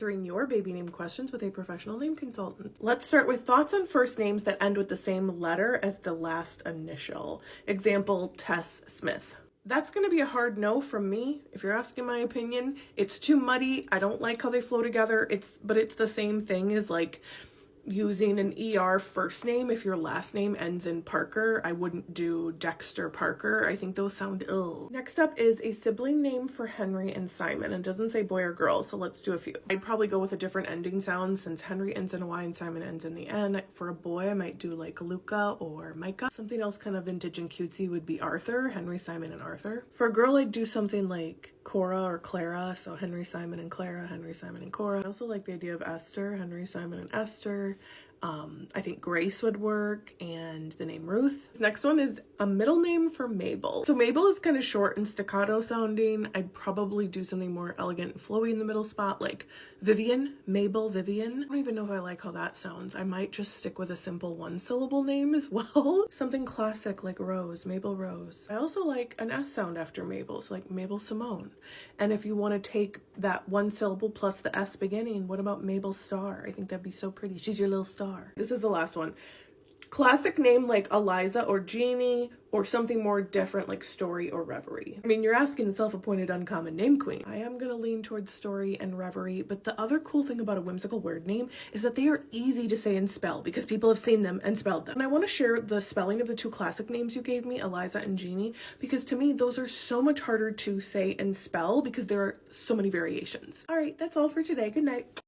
Answering your baby name questions with a professional name consultant. Let's start with thoughts on first names that end with the same letter as the last initial. Example, Tess Smith. That's going to be a hard no from me. If you're asking my opinion, it's too muddy. I don't like how they flow together. But it's the same thing as like using an ER first name. If your last name ends in Parker, I wouldn't do Dexter Parker. I think those sound ill. Next up is a sibling name for Henry and Simon. It doesn't say boy or girl, so let's do a few. I'd probably go with a different ending sound since Henry ends in a Y and Simon ends in the N. For a boy, I might do like Luca or Micah. Something else kind of vintage and cutesy would be Arthur, Henry, Simon, and Arthur. For a girl, I'd do something like Cora or Clara, so Henry, Simon, and Clara, Henry, Simon, and Cora. I also like the idea of Esther, Henry, Simon, and Esther. I think Grace would work, and the name Ruth. This next one is a middle name for Mabel. So Mabel is kind of short and staccato sounding. I'd probably do something more elegant and flowy in the middle spot, like Vivian, Mabel, Vivian. I don't even know if I like how that sounds. I might just stick with a simple one-syllable name as well. Something classic like Rose, Mabel Rose. I also like an S sound after Mabel, so like Mabel Simone. And if you want to take that one syllable plus the S beginning, what about Mabel Star? I think that'd be so pretty. She's your little star. This is the last one. Classic name like Eliza or Jeannie, or something more different like Story or Reverie. I mean, you're asking the self-appointed uncommon name queen. I am gonna lean towards Story and Reverie, but the other cool thing about a whimsical word name is that they are easy to say and spell because people have seen them and spelled them. And I want to share the spelling of the two classic names you gave me, Eliza and Jeannie, because to me, those are so much harder to say and spell because there are so many variations. All right, that's all for today. Good night.